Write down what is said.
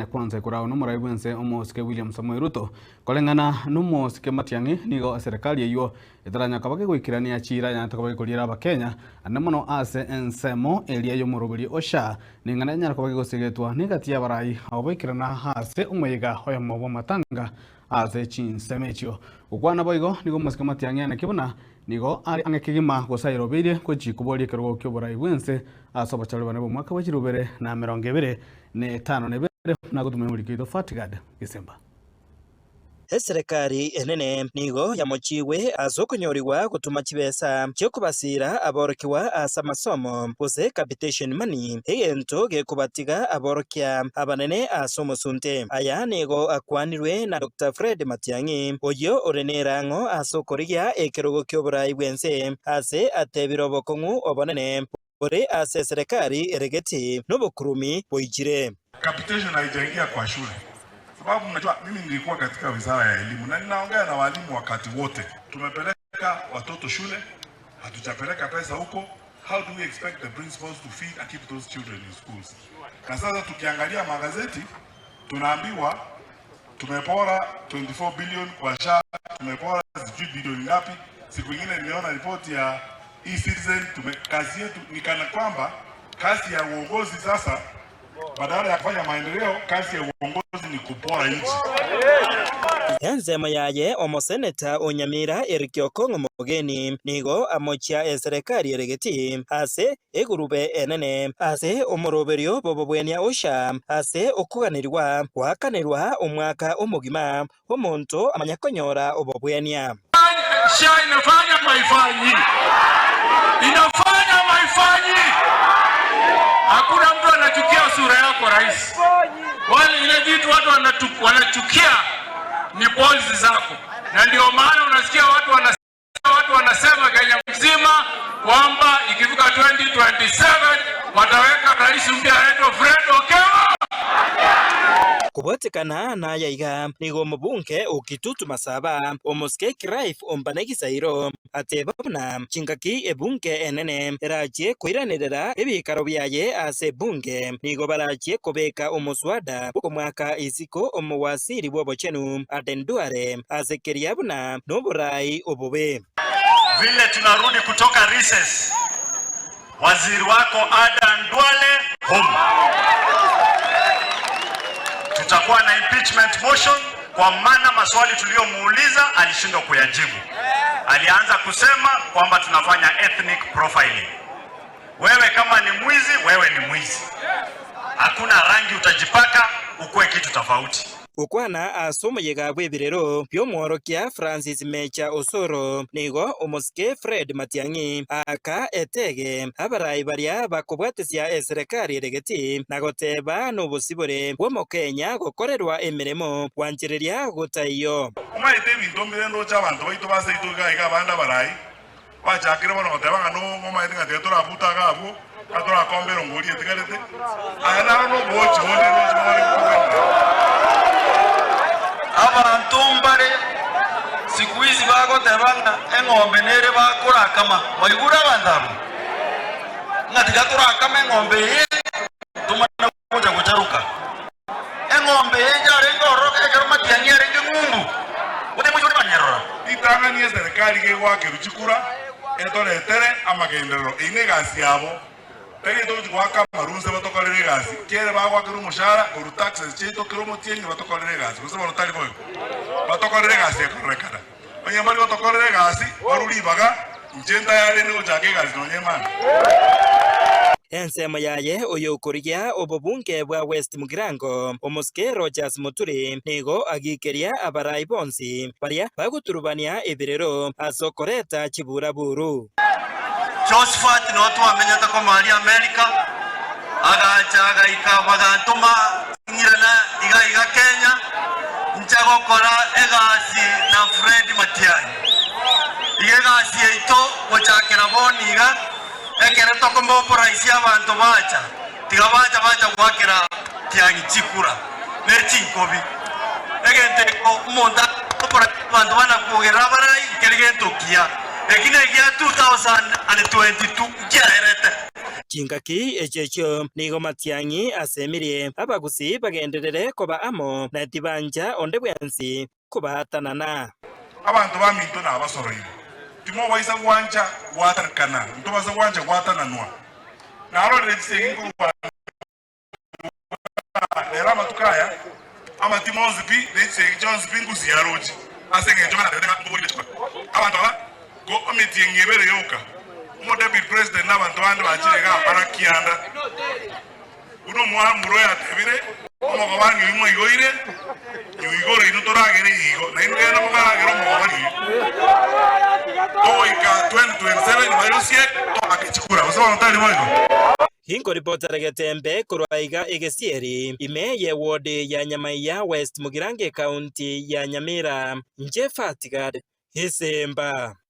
kwanza kurao no murai wense omoske William Samoei Ruto kolengana no moske Matiang'i nigo serikali eyo etaranya kabage gwikirania chira ya takabage kolira abakenya anamono ase ensemo elia yo murubiri osha ningana nyara kabage gosegetwa nigati ya barai abikirana hase umwega hoya mobo matanga ase chinsemecho ukwana boigo nigo moske Matiang'i na kibona nigo ari angekigima gosairo bire koji kubori kerogo kyo barai wense asoba chalo bane bo mwaka wa 2025 na gutumemurikido Fatigad Gisemba. Serikali enene nigo yamochiwe azokonyoriwa gutuma chibesa cyo kubasira aborokiwa asa masomo bose capitation money egento gekubatiga aborokya abanene asomosunte aya nigo akwanirwe na Dr. Fred Matiang'i oyo orenerango asokorigia ekerogo kyoburai bwense ase atebirobokongu obonene ore ase serikali eregeti nobukurumi boijire. Capitation haijaingia kwa shule. Sababu mnajua mimi nilikuwa katika wizara ya elimu na ninaongea na walimu wakati wote. Tumepeleka watoto shule, hatujapeleka pesa huko. How do we expect the principals to feed and keep those children in schools? Na sasa tukiangalia magazeti tunaambiwa tumepora 24 billion kwa SHA, tumepora sijui bilioni ngapi. Siku nyingine nimeona ripoti ya e-Citizen. Kazi yetu ni kana kwamba kazi ya uongozi sasa badala ya kufanya maendeleo, kazi ya uongozi ni kupora nchi. Enzema yaye omoseneta Onyamira Erikiokongo Mogeni nigo amochia serikali eregeti ase egurube enene ase omoroberio bobobwenia osha ase okuganirwa wakanirwa omwaka omugima omonto amanyakonyora obobwenia. SHA inafanya maifanyi. Inafanya maifanyi. Hakuna mtu anachukia sura yako rais. Wale ile vitu watu wanachukia ni policy zako. Na ndio maana unasikia watu wanasema Kenya mzima kwamba ikifika 2027 wataweka rais mpya anaitwa Fred Okello. Kubotekana na yaiga nigo mubunge okitutu masaba omoske Kiraif ombanegisairo atebabuna chingaki ebunge enene eraje koiranirira ebikaro byaye ase bunge nigo baraje kobeka omoswada okomwaka isiko omowasiri bwobochenu adenduare ase keriabuna noborai obobe. Vile tunarudi kutoka recess, waziri wako Adan Duale home. Tutakuwa na impeachment motion kwa maana maswali tuliyomuuliza alishindwa kuyajibu. Alianza kusema kwamba tunafanya ethnic profiling. Wewe kama ni mwizi, wewe ni mwizi. Hakuna rangi utajipaka ukue kitu tofauti. Ukwana asomoyega bwebirero byomworokia Francis Mecha Osoro nigo omoske Fred Matiang'i aka etege abarai baria bakobwatesia serikali eregeti nagoteba nobusibore bw'omokenya gokorerwa emiremo kwanjiriria gutaiyo Umaite bintombere ndo chabantu baito baseito gaiga banda barai bachakire bono gotebanga no ngomaite ngatetora buta gabo katora kombero ngori etigarete ana no bochi wone no Abantu mbare siku hizi bagotebanga eng'ombe nere bakurakama waigura bandabu ngatika turakama eng'ombe ye tumana kuja kucharuka eng'ombe ye jare ngoro ekero Matiang'i arenge ng'umbu ute mujuri banyerora itanga ni serikali ge wake ruchikura etoretere amagendero ine gasi yabo tege to gwaka marunze batokorere gasi kere bagwa kero mushara oru taxes chito kero motieni batokorere gasi kusa bono tali boyo batokorere gasi ekorekara onye mari batokorere gasi oruri baga njenda yale no jage gasi no nyemana. Ensema yaye oyo korigia obobunge bwa West Mugirango omoske Rogers Muturi nigo agikeria abarai bonsi baria baguturubania ebirero asokoreta chibura buru. Josephat no twamenyata ko mari America agacha ikabagantuma ngirana iga Kenya nchagokora egasi na Fred Matiang'i igasi eito gochakera boniga ekere tokombo poraisi abantu bacha tigabacha gwakera Tiang'i chikura nerchi nkobi egente omonda opora abantu bana kugera barai kerigento kia ekine kia 2022 kiaerete chingaki echecho nigo matiangi asemirie abagusi bagenderere koba amo na tibanja onde bwensi kubahatanana abantu baminto na abasoroire timo waisa gwanja watarkana nto basa gwanja gwatananwa na aro redise ngwa era matukaya ama timo zipi redise Jones pingusi yaroji asenge joma na deka mbuli chwa abantu ba go omiti ngebere yoka mo deputy president n'abantu bandi bakirega barakianda uno muhamburo yatebire omugobanyi imwe igoire igoro ino toragere igo na ino gena mugaragero mugobanyi oika 2027 bayosie to akechikura usaba ntari moyo hingo reporter Getembe kuraiga egesieri ime ye ward ya Nyamaiya West Mugirange County ya Nyamira Nje Fatigad Hisemba